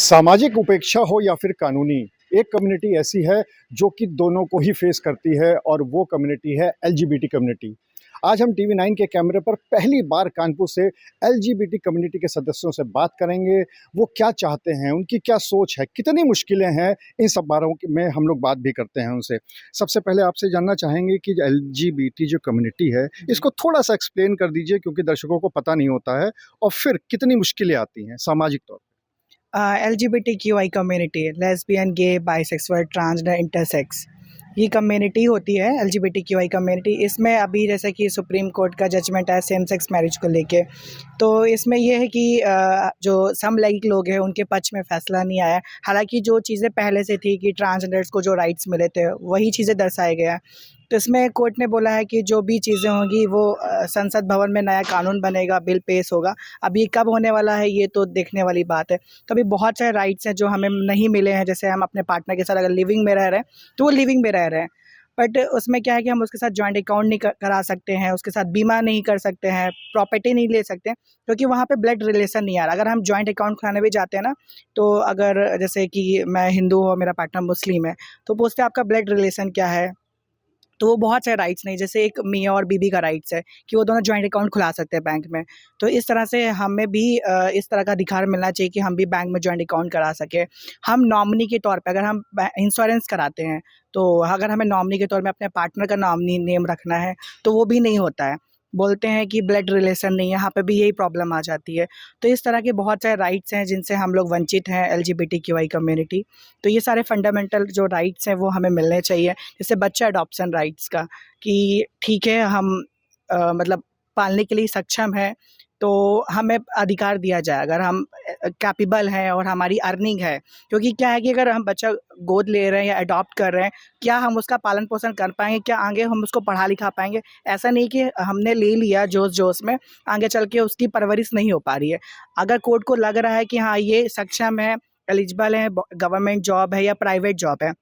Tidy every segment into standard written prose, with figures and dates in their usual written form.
सामाजिक उपेक्षा हो या फिर कानूनी, एक कम्युनिटी ऐसी है जो कि दोनों को ही फेस करती है और वो कम्युनिटी है एलजीबीटी कम्युनिटी। आज हम टीवी 9 के कैमरे पर पहली बार कानपुर से एलजीबीटी कम्युनिटी के सदस्यों से बात करेंगे। वो क्या चाहते हैं, उनकी क्या सोच है, कितनी मुश्किलें हैं, इन सब बारों में हम लोग बात भी करते हैं उनसे। सबसे पहले आपसे जानना चाहेंगे कि एलजीबीटी जो कम्युनिटी है, इसको थोड़ा-सा एक्सप्लेन कर दीजिए क्योंकि दर्शकों को पता नहीं होता है और फिर कितनी मुश्किलें आती हैं सामाजिक तौर पे? LGBTQI कम्युनिटी, लेस्बियन, गे, बाइसेक्सुअल, ट्रांसजेंडर, इंटरसेक्स, ये कम्युनिटी होती है LGBTQI कम्युनिटी। इसमें अभी जैसे कि सुप्रीम कोर्ट का जजमेंट है सेम सेक्स मैरिज को लेके, तो इसमें ये है कि जो समलैंगिक लोग हैं उनके पक्ष में फ़ैसला नहीं आया। हालांकि जो चीज़ें पहले से थी कि ट्रांसजेंडर्स को जो राइट्स मिले थे वही चीज़ें दर्शाए गए हैं। तो इसमें कोर्ट ने बोला है कि जो भी चीज़ें होंगी वो संसद भवन में नया कानून बनेगा, बिल पेश होगा। अब ये कब होने वाला है ये तो देखने वाली बात है। तो अभी बहुत सारे राइट्स हैं जो हमें नहीं मिले हैं, जैसे हम अपने पार्टनर के साथ अगर लिविंग में रह रहे हैं तो वो लिविंग में रह रहे हैं, बट उसमें क्या है कि हम उसके साथ जॉइंट अकाउंट नहीं करा सकते हैं, उसके साथ बीमा नहीं कर सकते हैं, प्रॉपर्टी नहीं ले सकते हैं, क्योंकि वहाँ पे ब्लड रिलेशन नहीं आ रहा। अगर हम जॉइंट अकाउंट खुलाने भी जाते हैं ना, तो अगर जैसे कि मैं हिंदू हूँ, मेरा पार्टनर मुस्लिम है, तो पूछते हैं आपका ब्लड रिलेशन क्या है, तो वो बहुत सारे राइट्स नहीं, जैसे एक मियाँ और बीवी का राइट्स है कि वो दोनों जॉइंट अकाउंट खुला सकते हैं बैंक में। तो इस तरह से हमें भी इस तरह का अधिकार मिलना चाहिए कि हम भी बैंक में जॉइंट अकाउंट करा सकें। हम नॉमिनी के तौर पे अगर हम इंश्योरेंस कराते हैं, तो अगर हमें नॉमिनी के तौर में अपने पार्टनर का नॉमिनी नेम रखना है तो वो भी नहीं होता है। बोलते हैं कि ब्लड रिलेशन नहीं है, यहाँ पे भी यही प्रॉब्लम आ जाती है। तो इस तरह के बहुत सारे राइट्स हैं जिनसे हम लोग वंचित हैं LGBTQI कम्युनिटी। तो ये सारे फंडामेंटल जो राइट्स हैं वो हमें मिलने चाहिए। जैसे बच्चा अडॉप्शन राइट्स का, कि ठीक है हम मतलब पालने के लिए सक्षम है तो हमें अधिकार दिया जाए, अगर हम कैपेबल हैं और हमारी अर्निंग है। क्योंकि क्या है कि अगर हम बच्चा गोद ले रहे हैं या अडॉप्ट कर रहे हैं, क्या हम उसका पालन पोषण कर पाएंगे, क्या आगे हम उसको पढ़ा लिखा पाएंगे? ऐसा नहीं कि हमने ले लिया जोश जोश में, आगे चल के उसकी परवरिश नहीं हो पा रही है। अगर कोर्ट को लग रहा है कि हाँ ये सक्षम है, एलिजिबल है, गवर्नमेंट जॉब है या प्राइवेट जॉब है,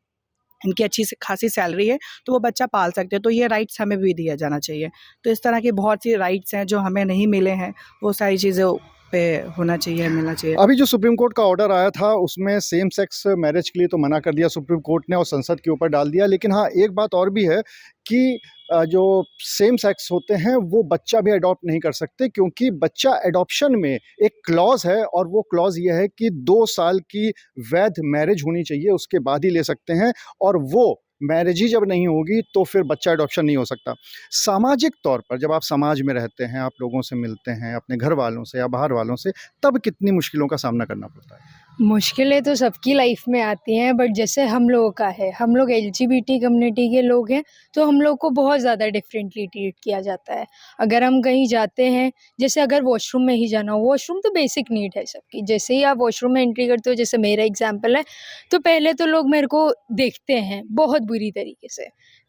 इनकी अच्छी खासी सैलरी है, तो वो बच्चा पाल सकते हैं। तो ये राइट्स हमें भी दिया जाना चाहिए। तो इस तरह की बहुत सी राइट्स हैं जो हमें नहीं मिले हैं, वो सारी चीज़ों पे होना चाहिए, मिलना चाहिए। अभी जो सुप्रीम कोर्ट का ऑर्डर आया था उसमें सेम सेक्स मैरिज के लिए तो मना कर दिया सुप्रीम कोर्ट ने और संसद के ऊपर डाल दिया, लेकिन हाँ एक बात और भी है कि जो सेम सेक्स होते हैं वो बच्चा भी अडॉप्ट नहीं कर सकते क्योंकि बच्चा एडॉप्शन में एक क्लॉज है और वो क्लॉज ये है कि 2 साल की वैध मैरिज होनी चाहिए, उसके बाद ही ले सकते हैं और वो मैरिज ही जब नहीं होगी तो फिर बच्चा एडॉप्शन नहीं हो सकता। सामाजिक तौर पर जब आप समाज में रहते हैं, आप लोगों से मिलते हैं, अपने घर वालों से या बाहर वालों से, तब कितनी मुश्किलों का सामना करना पड़ता है? मुश्किलें तो सबकी लाइफ में आती हैं, बट जैसे हम लोगों का है, हम लोग LGBT कम्युनिटी के लोग हैं, तो हम लोग को बहुत ज़्यादा डिफरेंटली ट्रीट किया जाता है। अगर हम कहीं जाते हैं, जैसे अगर वॉशरूम में ही जाना हो, वॉशरूम तो बेसिक नीड है सबकी। जैसे ही आप वॉशरूम में एंट्री करते हो, जैसे मेरा एग्जाम्पल है, तो पहले तो लोग मेरे को देखते हैं बहुत बुरी तरीके से,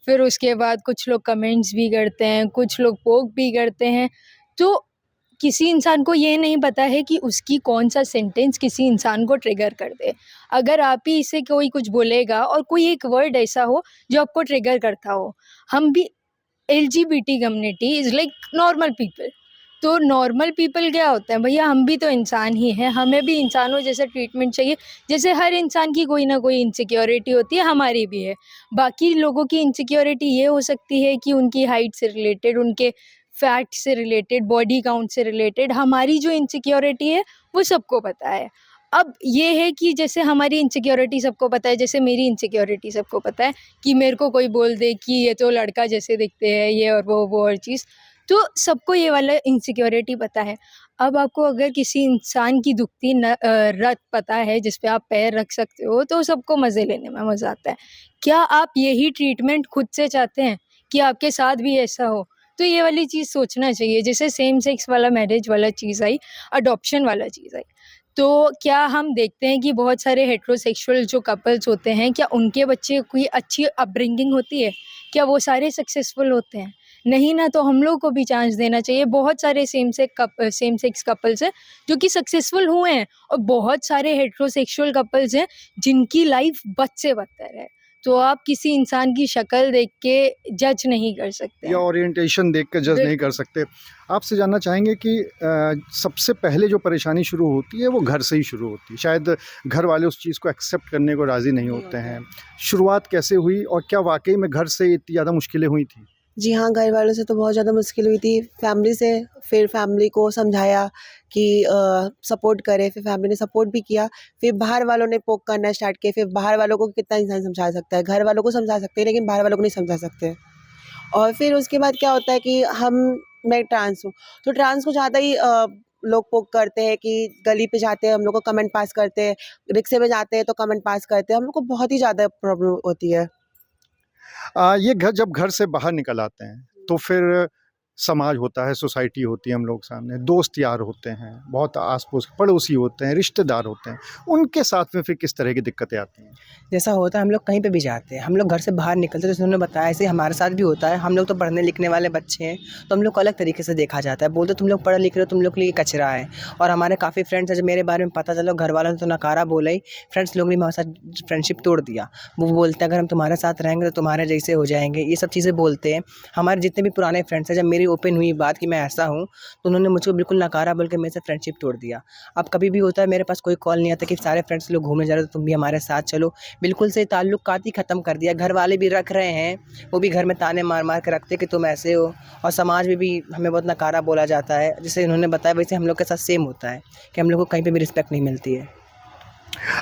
फिर उसके बाद कुछ लोग कमेंट्स भी करते हैं, कुछ लोग पोक भी करते हैं। तो किसी इंसान को ये नहीं पता है कि उसकी कौन सा सेंटेंस किसी इंसान को ट्रिगर कर दे। अगर आप ही इसे कोई कुछ बोलेगा और कोई एक वर्ड ऐसा हो जो आपको ट्रिगर करता हो, हम भी LGBT community is like normal people. तो नॉर्मल पीपल क्या होते हैं भैया, हम भी तो इंसान ही हैं, हमें भी इंसानों जैसा ट्रीटमेंट चाहिए। जैसे हर इंसान की कोई ना कोई इनसिक्योरिटी होती है, हमारी भी है। बाकी लोगों की इनसिक्योरिटी ये हो सकती है कि उनकी हाइट से रिलेटेड, उनके फैट से रिलेटेड, बॉडी काउंट से रिलेटेड। हमारी जो इनसिक्योरिटी है वो सबको पता है। अब ये है कि जैसे हमारी इनसिक्योरिटी सबको पता है, जैसे मेरी इनसिक्योरिटी सबको पता है कि मेरे को कोई बोल दे कि ये तो लड़का जैसे दिखते हैं, ये और वो और चीज़, तो सबको ये वाला इनसिक्योरिटी पता है। अब आपको अगर किसी इंसान की दुखती रत पता है जिस पे आप पैर रख सकते हो, तो सबको मज़े लेने में मज़ा आता है। क्या आप यही ट्रीटमेंट खुद से चाहते हैं कि आपके साथ भी ऐसा हो? तो ये वाली चीज़ सोचना चाहिए। जैसे सेम सेक्स वाला मैरिज वाला चीज़ आई, अडॉप्शन वाला चीज़ आई, तो क्या हम देखते हैं कि बहुत सारे हेटेरोसेक्सुअल जो कपल्स होते हैं, क्या उनके बच्चे की अच्छी अपब्रिंगिंग होती है? क्या वो सारे सक्सेसफुल होते हैं? नहीं ना। तो हम लोग को भी चांस देना चाहिए। बहुत सारे सेम सेक्स कपल्स हैं जो कि सक्सेसफुल हुए हैं, और बहुत सारे हेटेरोसेक्सुअल कपल्स हैं जिनकी लाइफ बद से बदतर है। तो आप किसी इंसान की शक्ल देख के जज नहीं कर सकते या हैं। ओरिएंटेशन देख कर जज नहीं कर सकते। आपसे जानना चाहेंगे कि सबसे पहले जो परेशानी शुरू होती है वो घर से ही शुरू होती है। शायद घर वाले उस चीज़ को एक्सेप्ट करने को राज़ी नहीं होते हैं। शुरुआत कैसे हुई और क्या वाक़ई में घर से इतनी ज़्यादा मुश्किलें हुई थी? जी हाँ, घर वालों से तो बहुत ज़्यादा मुश्किल हुई थी। फैमिली से, फिर फैमिली को समझाया कि सपोर्ट करें, फिर फैमिली ने सपोर्ट भी किया। फिर बाहर वालों ने पोक करना स्टार्ट किया। फिर बाहर वालों को कितना इंसान समझा सकता है? घर वालों को समझा सकते हैं, लेकिन बाहर वालों को नहीं समझा सकते। और फिर उसके बाद क्या होता है कि मैं ट्रांस हूँ, तो ट्रांस को ज़्यादा ही लोग पोक करते हैं कि गली पे जाते हैं, हम लोग को कमेंट पास करते हैं, रिक्शे में जाते हैं तो कमेंट पास करते हैं। हम लोग को बहुत ही ज़्यादा प्रॉब्लम होती है। ये जब घर से बाहर निकल आते हैं तो फिर समाज होता है, सोसाइटी होती है हम लोग सामने, दोस्त यार होते हैं, बहुत आस-पास पड़ोसी होते हैं, रिश्तेदार होते हैं, उनके साथ में फिर किस तरह की दिक्कतें आती हैं? जैसा होता है हम लोग कहीं पे भी जाते हैं, हम लोग घर से बाहर निकलते हैं, जैसे उन्होंने बताया ऐसे हमारे साथ भी होता है। हम लोग तो पढ़ने लिखने वाले बच्चे हैं, तो हम लोग को अलग तरीके से देखा जाता है। बोलते तुम लोग पढ़े लिख रहे हो, तुम लोग के लिए कचरा है। और हमारे काफ़ी फ्रेंड्स हैं, जब मेरे बारे में पता चला, घर वालों ने तो नकारा बोला ही, फ्रेंड्स लोग ने हमारे साथ फ्रेंडशिप तोड़ दिया। वो बोलते हैं अगर हम तुम्हारे साथ रहेंगे तो तुम्हारे जैसे हो जाएंगे, ये सब चीज़ें बोलते हैं। हमारे जितने भी पुराने फ्रेंड्स हैं, जब मेरी ओपन हुई बात कि मैं ऐसा हूँ, तो उन्होंने मुझको बिल्कुल नकारा बोल के मेरे से फ्रेंडशिप तोड़ दिया। अब कभी भी होता है मेरे पास कोई कॉल नहीं आता कि सारे फ्रेंड्स लोग घूमने जा रहे हो तो तुम भी हमारे साथ चलो, बिल्कुल से ताल्लुकात ही ख़त्म कर दिया। घर वाले भी रख रहे हैं, वो भी घर में ताने मार मार के रखते कि तुम ऐसे हो, और समाज में भी हमें बहुत नकारा बोला जाता है। जैसे उन्होंने बताया वैसे हम लोग के साथ सेम होता है कि हम लोग को कहीं पे भी रिस्पेक्ट नहीं मिलती है।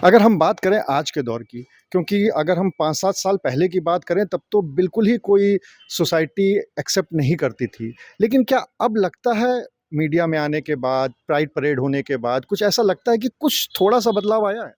अगर हम बात करें आज के दौर की, क्योंकि अगर हम 5-7 साल पहले की बात करें तब तो बिल्कुल ही कोई सोसाइटी एक्सेप्ट नहीं करती थी। लेकिन क्या अब लगता है मीडिया में आने के बाद, प्राइड परेड होने के बाद कुछ ऐसा लगता है कि कुछ थोड़ा-सा बदलाव आया है?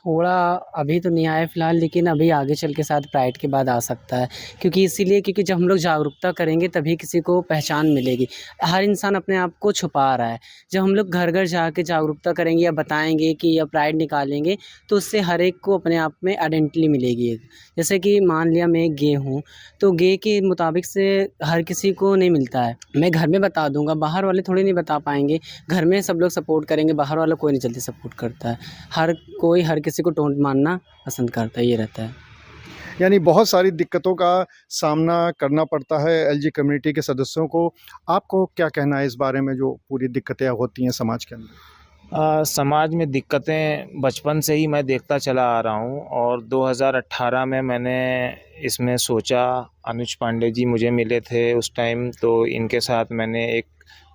थोड़ा अभी तो नहीं आया फ़िलहाल, लेकिन अभी आगे चल के शायद प्राइड के बाद आ सकता है। क्योंकि इसीलिए क्योंकि जब हम लोग जागरूकता करेंगे तभी किसी को पहचान मिलेगी। हर इंसान अपने आप को छुपा रहा है। जब हम लोग घर-घर जाके जागरूकता करेंगे या बताएँगे कि या प्राइड निकालेंगे, तो उससे हर एक को अपने आप में आइडेंटिटी मिलेगी एक। जैसे कि मान लिया मैं एक गे हूँ, तो गे के मुताबिक से हर किसी को नहीं मिलता है। मैं घर में बता दूँगा, बाहर वाले थोड़ी नहीं बता पाएँगे। घर में सब लोग सपोर्ट करेंगे, बाहर वाला कोई नहीं जल्दी सपोर्ट करता है। हर कोई हर किसी को टोंट मारना पसंद करता है, ये रहता है। यानी बहुत सारी दिक्कतों का सामना करना पड़ता है एलजी कम्युनिटी के सदस्यों को। आपको क्या कहना है इस बारे में जो पूरी दिक्कतें होती हैं समाज के अंदर? समाज में दिक्कतें बचपन से ही मैं देखता चला आ रहा हूँ, और 2018 में मैंने इसमें सोचा। अनुज पांडे जी मुझे मिले थे उस टाइम, तो इनके साथ मैंने एक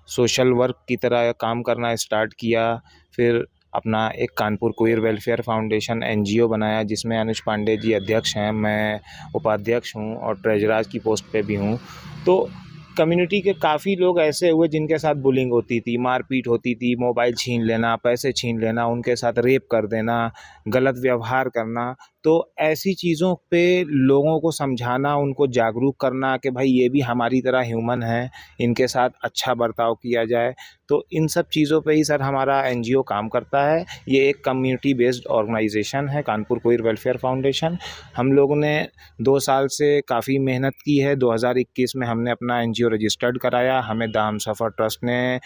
सोशल वर्क की तरह काम करना स्टार्ट किया। फिर अपना एक Kanpur queer welfare foundation NGO बनाया, जिसमें अनुज पांडे जी अध्यक्ष हैं, मैं उपाध्यक्ष हूँ और ट्रेजरर की पोस्ट पे भी हूँ। तो कम्युनिटी के काफ़ी लोग ऐसे हुए जिनके साथ बुलिंग होती थी, मारपीट होती थी, मोबाइल छीन लेना, पैसे छीन लेना, उनके साथ रेप कर देना, गलत व्यवहार करना। तो ऐसी चीज़ों पे लोगों को समझाना, उनको जागरूक करना कि भाई ये भी हमारी तरह ह्यूमन है, इनके साथ अच्छा बर्ताव किया जाए। तो इन सब चीज़ों पे ही सर हमारा एनजीओ काम करता है। ये एक कम्युनिटी बेस्ड ऑर्गेनाइजेशन है, कानपुर क्वीर वेलफेयर फाउंडेशन। हम लोगों ने 2 साल से काफ़ी मेहनत की है। 2021 में हमने अपना एनजीओ रजिस्टर्ड कराया, हमें द हमसफ़र ट्रस्ट ने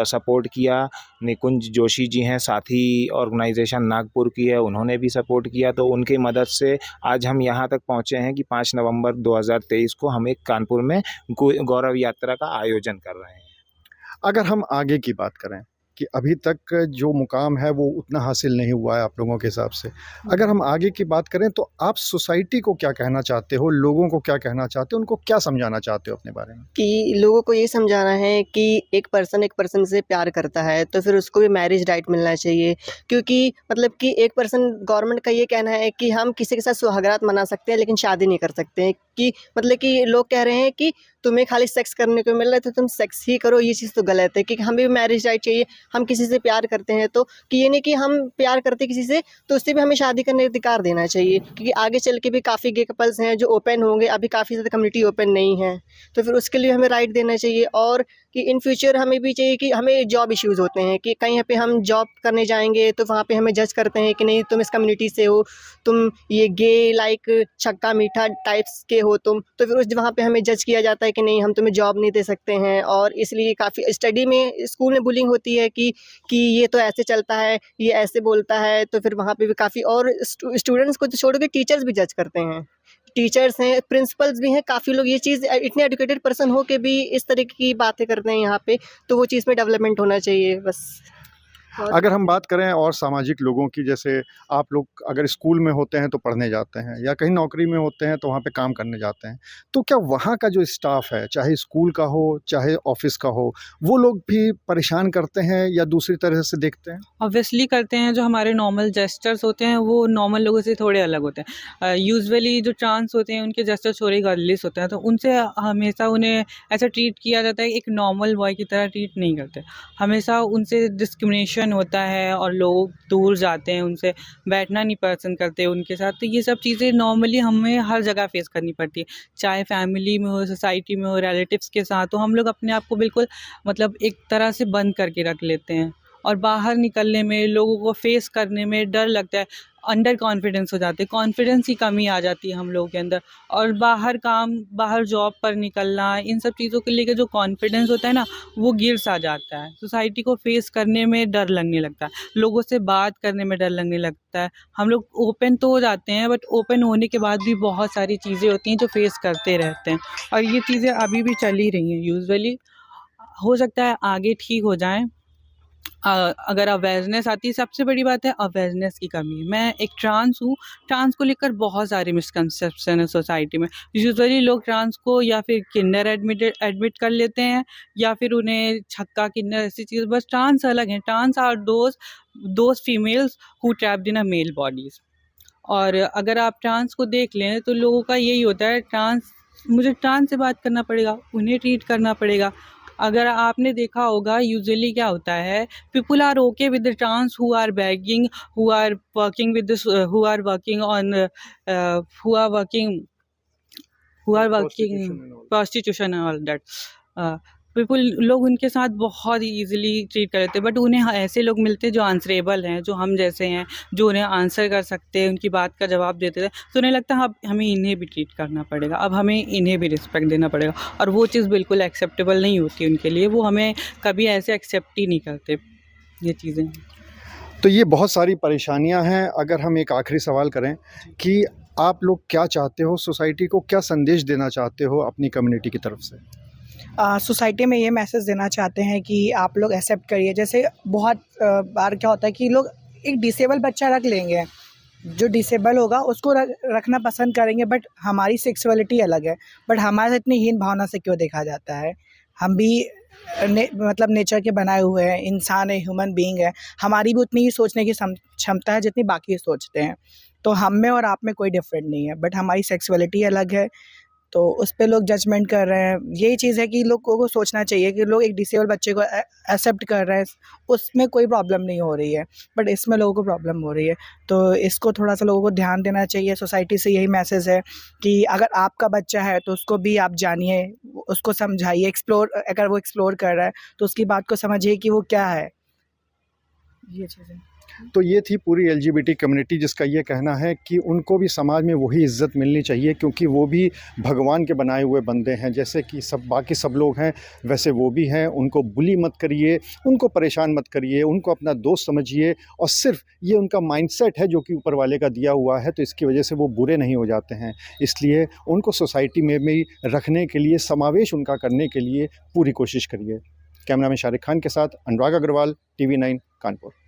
सपोर्ट किया। निकुंज जोशी जी हैं, साथी ऑर्गेनाइजेशन नागपुर की है, उन्होंने भी सपोर्ट किया। तो उनकी मदद से आज हम यहाँ तक पहुँचे हैं कि 5 नवंबर 2023 को हम एक कानपुर में गौरव यात्रा का आयोजन कर रहे हैं। अगर हम आगे की बात करें कि अभी तक जो मुकाम है वो उतना हासिल नहीं हुआ है आप लोगों के हिसाब से। अगर हम आगे की बात करें तो आप सोसाइटी को क्या कहना चाहते हो? लोगों को क्या कहना चाहते हो? उनको क्या समझाना चाहते हो अपने बारे में? कि लोगों को ये समझाना है कि एक पर्सन से प्यार करता है तो फिर उसको भी मैरिज राइट मिलना चाहिए। क्योंकि मतलब कि एक पर्सन, गवर्नमेंट का ये कहना है कि हम किसी के साथ सुहागरात मना सकते हैं लेकिन शादी नहीं कर सकते हैं। कि मतलब कि लोग कह रहे हैं कि तुम्हें खाली सेक्स करने को मिल रहा है तो तुम सेक्स ही करो, ये चीज़ तो गलत है। कि हमें भी मैरिज राइट चाहिए। हम किसी से प्यार करते हैं तो कि ये नहीं कि हम प्यार करते किसी से तो उससे भी हमें शादी करने का अधिकार देना चाहिए। क्योंकि आगे चल के भी काफ़ी गे कपल्स हैं जो ओपन होंगे, अभी काफ़ी ज़्यादा कम्युनिटी ओपन नहीं है, तो फिर उसके लिए हमें राइट देना चाहिए। और कि इन फ्यूचर हमें भी चाहिए कि हमें जॉब इश्यूज़ होते हैं कि कहीं पे हम जॉब करने जाएंगे तो वहाँ पे हमें जज करते हैं कि नहीं तुम इस कम्युनिटी से हो, तुम ये गे लाइक छक्का मीठा टाइप्स के हो तुम, तो फिर उस वहाँ पे हमें जज किया जाता है कि नहीं हम तुम्हें जॉब नहीं दे सकते हैं। और इसलिए काफ़ी स्टडी में स्कूल में बुलिंग होती है कि ये तो ऐसे चलता है, ये ऐसे बोलता है, तो फिर वहाँ पे भी काफ़ी, और स्टूडेंट्स को तो छोड़ के टीचर्स भी जज करते हैं। टीचर्स हैं, प्रिंसिपल्स भी हैं, काफ़ी लोग ये चीज़ इतने एजुकेटेड पर्सन हो के भी इस तरह की बातें करते हैं यहाँ पे, तो वो चीज़ में डेवलपमेंट होना चाहिए बस। और अगर हम बात करें और सामाजिक लोगों की, जैसे आप लोग अगर स्कूल में होते हैं तो पढ़ने जाते हैं, या कहीं नौकरी में होते हैं तो वहाँ पे काम करने जाते हैं, तो क्या वहाँ का जो स्टाफ है, चाहे स्कूल का हो चाहे ऑफिस का हो, वो लोग भी परेशान करते हैं या दूसरी तरह से देखते हैं? ऑब्वियसली करते हैं। जो हमारे नॉर्मल जेस्चर्स होते हैं वो नॉर्मल लोगों से थोड़े अलग होते हैं। यूजुअली जो ट्रांस होते हैं उनके जेस्चर्स थोड़े गर्लिश होते हैं, तो उनसे हमेशा उन्हें ऐसा ट्रीट किया जाता है, एक नॉर्मल बॉय की तरह ट्रीट नहीं करते। हमेशा उनसे डिस्क्रिमिनेशन होता है और लोग दूर जाते हैं, उनसे बैठना नहीं पसंद करते उनके साथ। तो ये सब चीज़ें नॉर्मली हमें हर जगह फेस करनी पड़ती है, चाहे फैमिली में हो, सोसाइटी में हो, रिलेटिव्स के साथ। तो हम लोग अपने आप को बिल्कुल मतलब एक तरह से बंद करके रख लेते हैं, और बाहर निकलने में, लोगों को फेस करने में डर लगता है, अंडर कॉन्फिडेंस हो जाते हैं, कॉन्फिडेंस की कमी आ जाती है हम लोगों के अंदर। और बाहर जॉब पर निकलना, इन सब चीज़ों को लेकर जो कॉन्फिडेंस होता है ना, वो गिर सा जाता है। सोसाइटी को फेस करने में डर लगने लगता है, लोगों से बात करने में डर लगने लगता है। हम लोग ओपन तो हो जाते हैं, बट ओपन होने के बाद भी बहुत सारी चीज़ें होती हैं जो फेस करते रहते हैं, और ये चीज़ें अभी भी चल ही रही हैं यूजुअली। हो सकता है आगे ठीक हो जाएँ अगर अवेयरनेस आती है। सबसे बड़ी बात है अवेयरनेस की कमी है। मैं एक ट्रांस हूँ, ट्रांस को लेकर बहुत सारे मिसकंसेप्शन है सोसाइटी में। यूजुअली लोग ट्रांस को या फिर किंडर एडमिट कर लेते हैं, या फिर उन्हें छक्का किन्नर ऐसी चीज़। बस ट्रांस अलग हैं। Trans are those females who trapped in a male bodies. और अगर आप ट्रांस को देख लें तो लोगों का यही होता है, मुझे ट्रांस से बात करना पड़ेगा, उन्हें ट्रीट करना पड़ेगा। अगर आपने देखा होगा यूजुअली क्या होता है, people are okay with the trans who are begging, who are working with this, who are working on, who are working prostitution and all that. People, लोग उनके साथ बहुत ही ईजिली ट्रीट कर लेते हैं, बट उन्हें ऐसे लोग मिलते हैं जो आंसरेबल हैं, जो हम जैसे हैं, जो उन्हें आंसर कर सकते हैं, उनकी बात का जवाब देते थे। तो उन्हें लगता है अब हमें इन्हें भी ट्रीट करना पड़ेगा, अब हमें इन्हें भी रिस्पेक्ट देना पड़ेगा, और वो चीज़ बिल्कुल एक्सेप्टेबल नहीं होती उनके लिए। वो हमें कभी ऐसे एक्सेप्ट ही नहीं करते ये चीज़ें। तो ये बहुत सारी परेशानियां हैं। अगर हम एक आखिरी सवाल करें कि आप लोग क्या चाहते हो, सोसाइटी को क्या संदेश देना चाहते हो अपनी कम्युनिटी की तरफ से? सोसाइटी में ये मैसेज देना चाहते हैं कि आप लोग एक्सेप्ट करिए। जैसे बहुत बार क्या होता है कि लोग एक डिसेबल बच्चा रख लेंगे, जो डिसेबल होगा उसको रखना पसंद करेंगे, बट हमारी सेक्सुअलिटी अलग है, बट हमारे साथ इतनी हीन भावना से क्यों देखा जाता है? हम भी मतलब नेचर के बनाए हुए हैं, इंसान है, ह्यूमन बीइंग है, हमारी भी उतनी ही सोचने की क्षमता है जितनी बाकी सोचते हैं। तो हम में और आप में कोई डिफरेंट नहीं है, बट हमारी सेक्सुअलिटी अलग है, तो उस पे लोग जजमेंट कर रहे हैं। यही चीज़ है कि लोगों को सोचना चाहिए कि लोग एक डिसेबल बच्चे को एक्सेप्ट कर रहे हैं, उसमें कोई प्रॉब्लम नहीं हो रही है, बट इसमें लोगों को प्रॉब्लम हो रही है। तो इसको थोड़ा सा लोगों को ध्यान देना चाहिए। सोसाइटी से यही मैसेज है कि अगर आपका बच्चा है तो उसको भी आप जानिए, उसको समझाइए, अगर वो एक्सप्लोर कर रहा है तो उसकी बात को समझिए कि वो क्या है। ये चीज़ें तो ये थी पूरी एलजीबीटी कम्युनिटी, जिसका ये कहना है कि उनको भी समाज में वही इज़्ज़त मिलनी चाहिए, क्योंकि वो भी भगवान के बनाए हुए बंदे हैं। जैसे कि बाकी सब लोग हैं वैसे वो भी हैं। उनको बुली मत करिए, उनको परेशान मत करिए, उनको अपना दोस्त समझिए, और सिर्फ ये उनका माइंडसेट है जो कि ऊपर वाले का दिया हुआ है, तो इसकी वजह से वो बुरे नहीं हो जाते हैं। इसलिए उनको सोसाइटी में भी रखने के लिए, समावेश उनका करने के लिए पूरी कोशिश करिए। कैमरामैन शारिक खान के साथ अनुराग अग्रवाल, TV9 कानपुर।